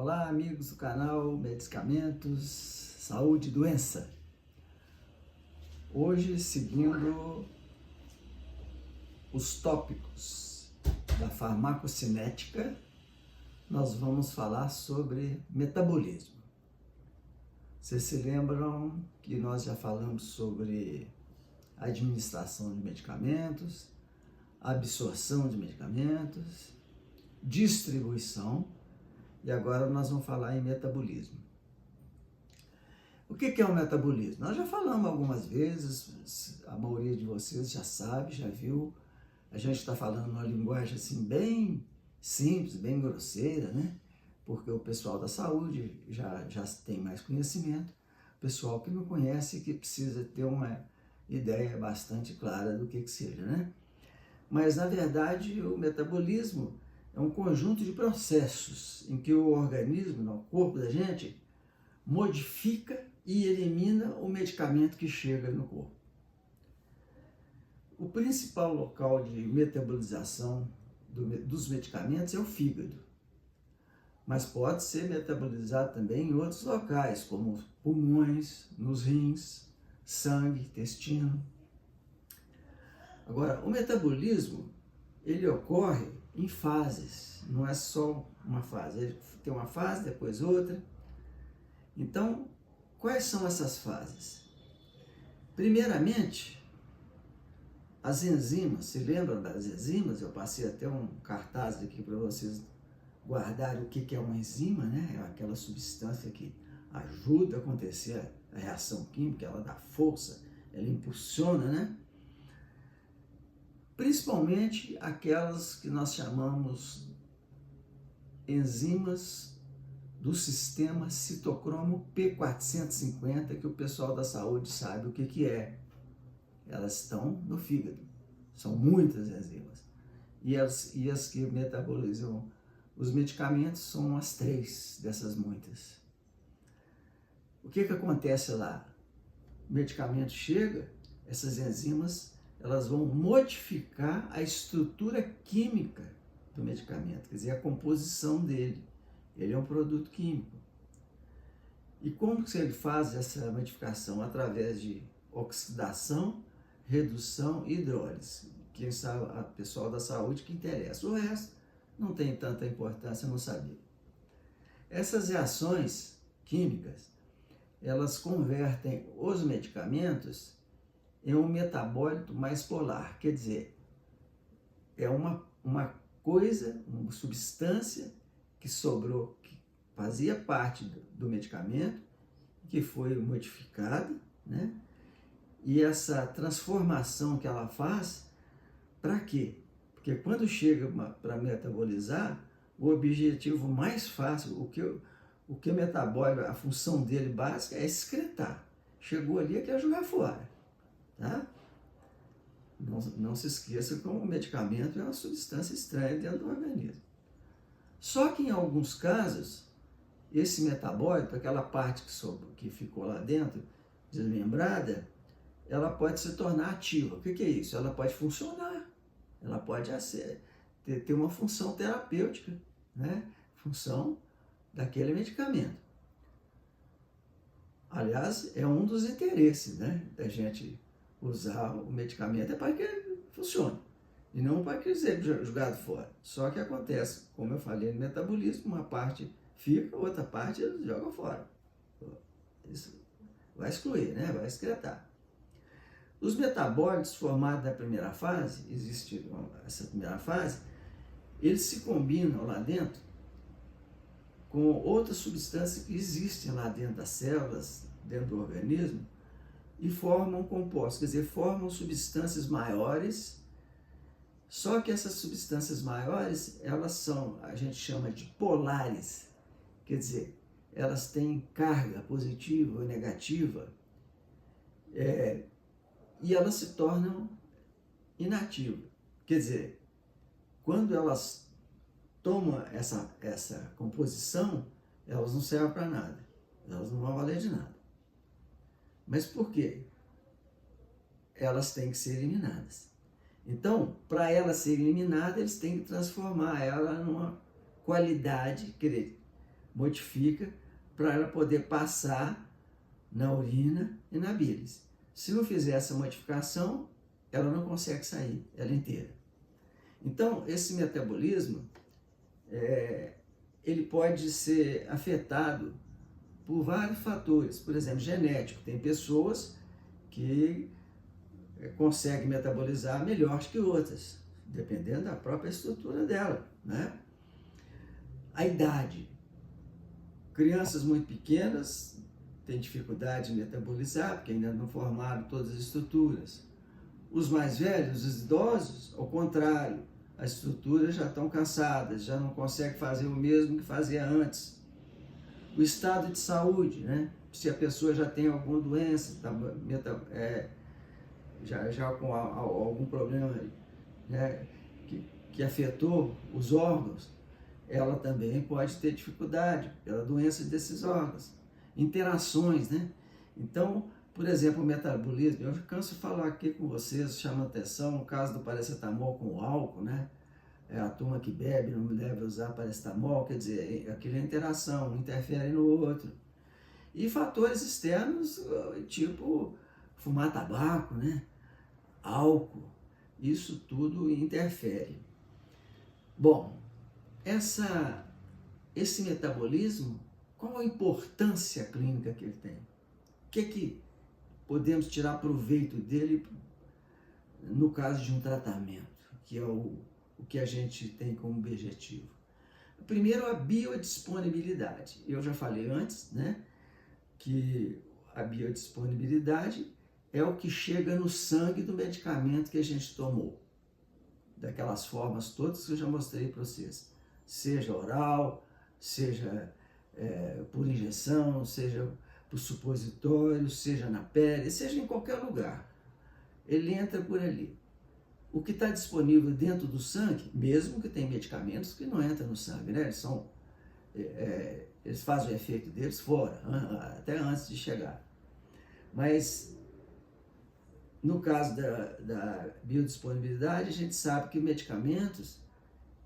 Olá, amigos do canal Medicamentos, Saúde e Doença. Hoje, seguindo os tópicos da farmacocinética, nós vamos falar sobre metabolismo. Vocês se lembram que nós já falamos sobre administração de medicamentos, absorção de medicamentos, distribuição, e agora nós vamos falar em metabolismo. O que é o metabolismo? Nós já falamos algumas vezes, a maioria de vocês já sabe, já viu. A gente está falando uma linguagem assim bem simples, bem grosseira, né? Porque o pessoal da saúde já tem mais conhecimento. O pessoal que não conhece, que precisa ter uma ideia bastante clara do que seja, né? Mas, na verdade, o metabolismo é um conjunto de processos em que o organismo, o corpo da gente, modifica e elimina o medicamento que chega no corpo. O principal local de metabolização dos medicamentos é o fígado, mas pode ser metabolizado também em outros locais, como pulmões, nos rins, sangue, intestino. Agora, o metabolismo, ele ocorre em fases, não é só uma fase, ele tem uma fase, depois outra. Então, quais são essas fases? Primeiramente, as enzimas. Se lembram das enzimas? Eu passei até um cartaz aqui para vocês guardarem o que é uma enzima, né? É aquela substância que ajuda a acontecer a reação química, ela dá força, ela impulsiona, né? Principalmente aquelas que nós chamamos enzimas do sistema citocromo P450, que o pessoal da saúde sabe o que é. Elas estão no fígado, são muitas enzimas. E as que metabolizam os medicamentos são as 3 dessas muitas. O que acontece lá? O medicamento chega, essas enzimas elas vão modificar a estrutura química do medicamento, quer dizer, a composição dele. Ele é um produto químico. E como que ele faz essa modificação? Através de oxidação, redução e hidrólise, que sabe, a pessoal da saúde que interessa. O resto não tem tanta importância não saber. Essas reações químicas, elas convertem os medicamentos em um metabólito mais polar, quer dizer, é uma coisa, uma substância que sobrou, que fazia parte do medicamento, que foi modificada, né? E essa transformação que ela faz, para quê? Porque quando chega para metabolizar, o objetivo mais fácil, o que o metabólito, a função dele básica é excretar. Chegou ali, é quer jogar fora. Tá? Não se esqueça que o medicamento é uma substância estranha dentro do organismo. Só que em alguns casos, esse metabólito, aquela parte que ficou lá dentro, desmembrada, ela pode se tornar ativa. O que é isso? Ela pode funcionar, ela pode ter uma função terapêutica, né? Função daquele medicamento. Aliás, é um dos interesses, né, da gente usar o medicamento, é para que ele funcione, e não para que ele seja jogado fora. Só que acontece, como eu falei no metabolismo, uma parte fica, outra parte ele joga fora. Isso vai excluir, né? Vai excretar. Os metabólitos formados na primeira fase, existe essa primeira fase, eles se combinam lá dentro com outras substâncias que existem lá dentro das células, dentro do organismo, e formam compostos, quer dizer, formam substâncias maiores. Só que essas substâncias maiores, elas são, a gente chama de polares, quer dizer, elas têm carga positiva ou negativa, e elas se tornam inativas. Quer dizer, quando elas tomam essa composição, elas não servem para nada, elas não vão valer de nada. Mas por quê? Elas têm que ser eliminadas. Então, para ela ser eliminada, eles têm que transformar ela numa qualidade, modifica para ela poder passar na urina e na bilis. Se não fizer essa modificação, ela não consegue sair, ela inteira. Então, esse metabolismo, ele pode ser afetado por vários fatores, por exemplo, genético. Tem pessoas que conseguem metabolizar melhor que outras, dependendo da própria estrutura dela, né? A idade. Crianças muito pequenas têm dificuldade de metabolizar, porque ainda não formaram todas as estruturas. Os mais velhos, os idosos, ao contrário, as estruturas já estão cansadas, já não conseguem fazer o mesmo que fazia antes. O estado de saúde, né? Se a pessoa já tem alguma doença, já com algum problema, né, que afetou os órgãos, ela também pode ter dificuldade pela doença desses órgãos. Interações, né? Então, por exemplo, o metabolismo, eu canso de falar aqui com vocês, chama atenção, no caso do paracetamol com o álcool, né? A turma que bebe não deve usar paracetamol, quer dizer, aquilo é interação, um interfere no outro. E fatores externos, tipo fumar tabaco, né? Álcool, isso tudo interfere. Bom, esse metabolismo, qual a importância clínica que ele tem? O que podemos tirar proveito dele no caso de um tratamento, que é o que a gente tem como objetivo? Primeiro, a biodisponibilidade. Eu já falei antes, né, que a biodisponibilidade é o que chega no sangue do medicamento que a gente tomou, daquelas formas todas que eu já mostrei para vocês, seja oral, seja por injeção, seja por supositório, seja na pele, seja em qualquer lugar. Ele entra por ali. O que está disponível dentro do sangue, mesmo que tem medicamentos que não entram no sangue, né? Eles fazem o efeito deles fora, até antes de chegar. Mas, no caso da biodisponibilidade, a gente sabe que medicamentos,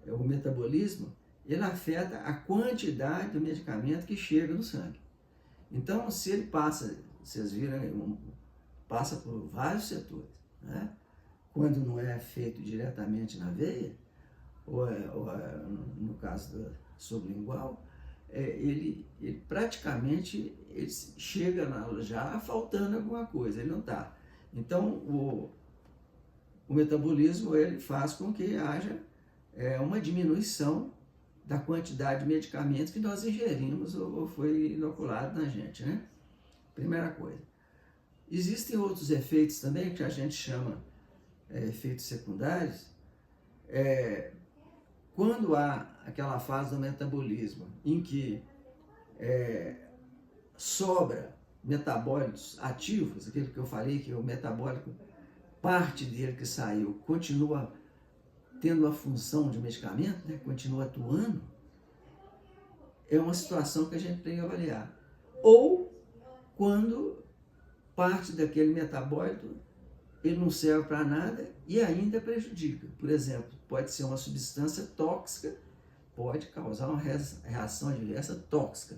o metabolismo, ele afeta a quantidade do medicamento que chega no sangue. Então, se ele passa, vocês viram, passa por vários setores, né? Quando não é feito diretamente na veia, ou no caso sublingual, ele praticamente ele chega já faltando alguma coisa, ele não está. Então, o metabolismo ele faz com que haja uma diminuição da quantidade de medicamentos que nós ingerimos ou foi inoculado na gente, né? Primeira coisa. Existem outros efeitos também que a gente chama efeitos secundários. Quando há aquela fase do metabolismo em que sobra metabólitos ativos, aquele que eu falei que o metabólico, parte dele que saiu, continua tendo a função de medicamento, né, continua atuando, é uma situação que a gente tem que avaliar. Ou quando parte daquele metabólito ele não serve para nada e ainda prejudica. Por exemplo, pode ser uma substância tóxica, pode causar uma reação adversa tóxica.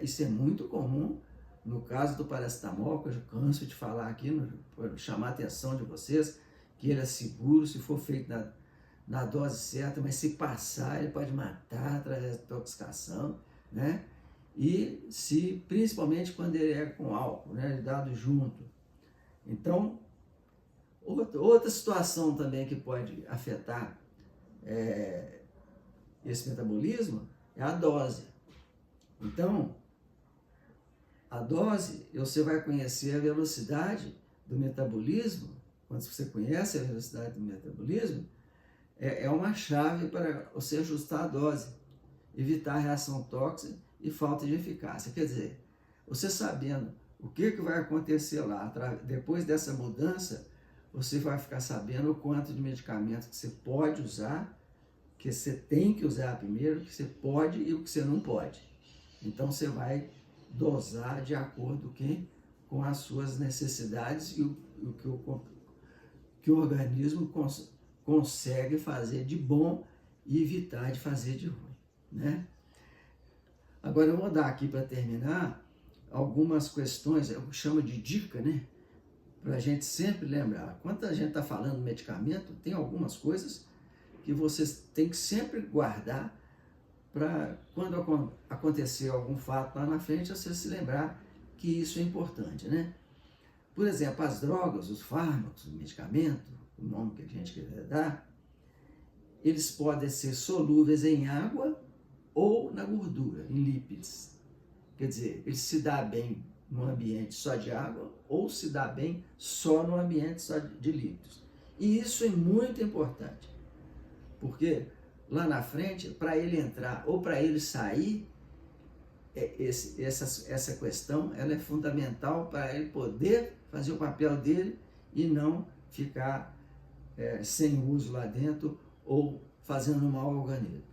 Isso é muito comum no caso do paracetamol, que eu canso de falar aqui, para chamar a atenção de vocês, que ele é seguro se for feito na dose certa, mas se passar ele pode matar através da intoxicação, né? E principalmente quando ele é com álcool, né, dado junto. Então, outra situação também que pode afetar esse metabolismo é a dose. Então, a dose, você vai conhecer a velocidade do metabolismo. Quando você conhece a velocidade do metabolismo, é uma chave para você ajustar a dose, evitar a reação tóxica e falta de eficácia. Quer dizer, você sabendo o que vai acontecer lá, depois dessa mudança, você vai ficar sabendo o quanto de medicamento que você pode usar, que você tem que usar primeiro, o que você pode e o que você não pode. Então você vai dosar de acordo com as suas necessidades e o que o organismo consegue fazer de bom e evitar de fazer de ruim, né? Agora eu vou dar aqui para terminar algumas questões, eu chamo de dica, né? Para a gente sempre lembrar. Quando a gente está falando de medicamento, tem algumas coisas que vocês têm que sempre guardar para quando acontecer algum fato lá na frente, você se lembrar que isso é importante, né? Por exemplo, as drogas, os fármacos, o medicamento, o nome que a gente quiser dar, eles podem ser solúveis em água ou na gordura, em lípides. Quer dizer, ele se dá bem no ambiente só de água ou se dá bem só no ambiente só de lípidos. E isso é muito importante, porque lá na frente, para ele entrar ou para ele sair, essa questão ela é fundamental para ele poder fazer o papel dele e não ficar sem uso lá dentro ou fazendo mal ao organismo.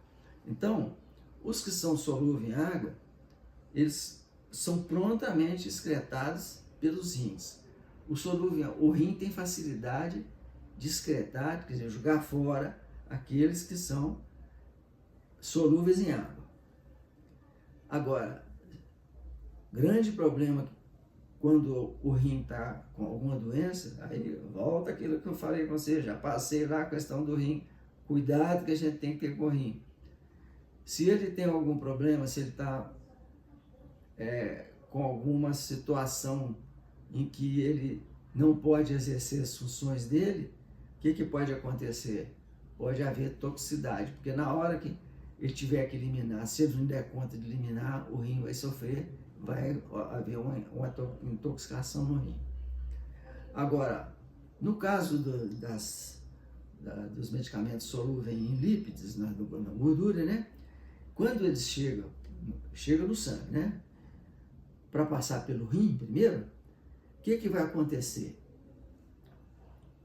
Então, os que são solúveis em água, eles são prontamente excretados pelos rins. O rim tem facilidade de excretar, quer dizer, jogar fora aqueles que são solúveis em água. Agora, grande problema quando o rim está com alguma doença, aí volta aquilo que eu falei com você, já passei lá a questão do rim, cuidado que a gente tem que ter com o rim. Se ele tem algum problema, se ele está com alguma situação em que ele não pode exercer as funções dele, o que pode acontecer? Pode haver toxicidade, porque na hora que ele tiver que eliminar, se ele não der conta de eliminar, o rim vai sofrer, vai haver uma intoxicação no rim. Agora, no caso dos medicamentos solúveis em lípides, na gordura, né? Quando eles chegam no sangue, né? Para passar pelo rim primeiro, o que vai acontecer?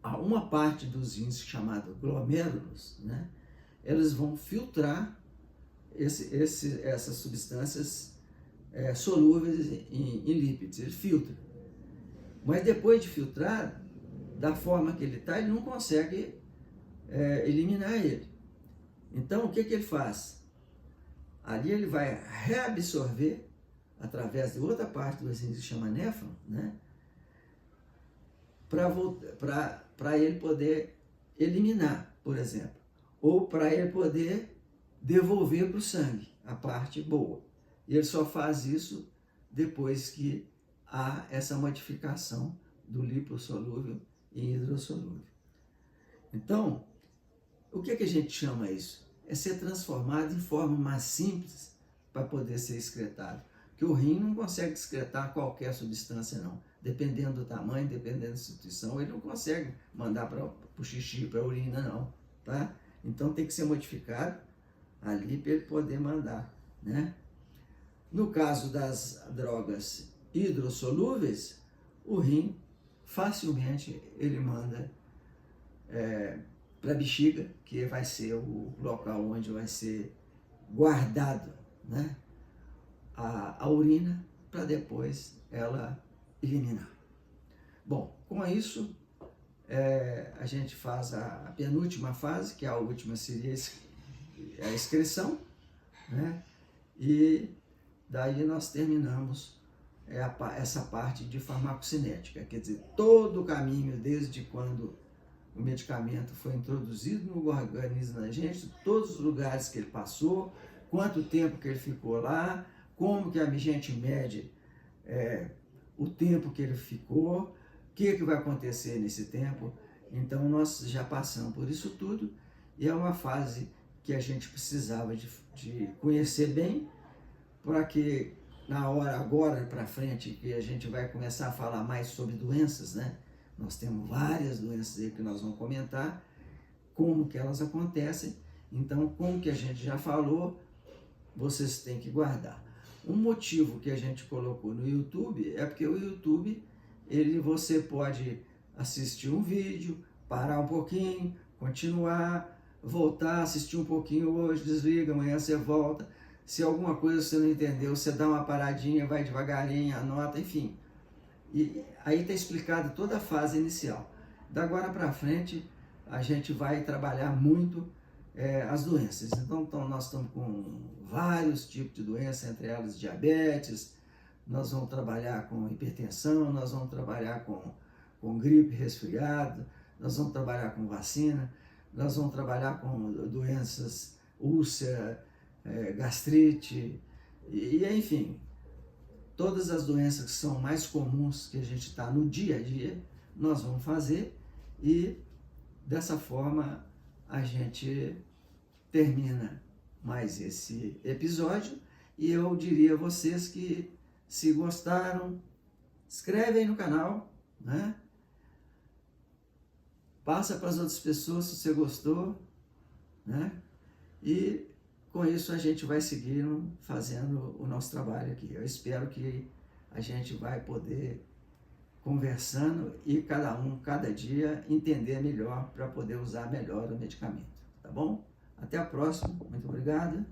Há uma parte dos rins chamada glomérulos, né? Eles vão filtrar essas substâncias solúveis em lípidos, ele filtra. Mas depois de filtrar, da forma que ele está, ele não consegue eliminar ele. Então, o que ele faz? Ali ele vai reabsorver através de outra parte do rins que se chama néfron, né? Para ele poder eliminar, por exemplo, ou para ele poder devolver para o sangue a parte boa. E ele só faz isso depois que há essa modificação do lipossolúvel em hidrossolúvel. Então, o que a gente chama isso? É ser transformado em forma mais simples para poder ser excretado. Porque o rim não consegue excretar qualquer substância, não. Dependendo do tamanho, dependendo da instituição, ele não consegue mandar para o xixi, para a urina, não. Tá? Então tem que ser modificado ali para ele poder mandar, né? No caso das drogas hidrossolúveis, o rim facilmente ele manda para a bexiga, que vai ser o local onde vai ser guardado, né, a urina, para depois ela eliminar. Bom, com isso a gente faz a penúltima fase, que a última seria a excreção, né? E daí nós terminamos essa parte de farmacocinética, quer dizer, todo o caminho desde quando o medicamento foi introduzido no organismo da gente, todos os lugares que ele passou, quanto tempo que ele ficou lá, como que a gente mede o tempo que ele ficou, o que vai acontecer nesse tempo. Então nós já passamos por isso tudo e é uma fase que a gente precisava de conhecer bem, para que na hora agora para frente que a gente vai começar a falar mais sobre doenças, né? Nós temos várias doenças aí que nós vamos comentar, como que elas acontecem. Então, como que a gente já falou, vocês têm que guardar. Um motivo que a gente colocou no YouTube é porque o YouTube, você pode assistir um vídeo, parar um pouquinho, continuar, voltar, assistir um pouquinho hoje, desliga, amanhã você volta. Se alguma coisa você não entendeu, você dá uma paradinha, vai devagarinho, anota, enfim. E aí está explicado toda a fase inicial. Da agora para frente, a gente vai trabalhar muito as doenças. Então, nós estamos com vários tipos de doenças, entre elas diabetes, nós vamos trabalhar com hipertensão, nós vamos trabalhar com gripe, resfriado, nós vamos trabalhar com vacina, nós vamos trabalhar com doenças, úlcera, gastrite, enfim, todas as doenças que são mais comuns que a gente está no dia a dia, nós vamos fazer e dessa forma a gente termina mais esse episódio e eu diria a vocês que se gostaram, inscreve aí no canal, né? Passa para as outras pessoas se você gostou, né? E com isso a gente vai seguindo fazendo o nosso trabalho aqui. Eu espero que a gente vai poder conversando e cada dia entender melhor para poder usar melhor o medicamento, tá bom? Até a próxima, muito obrigado.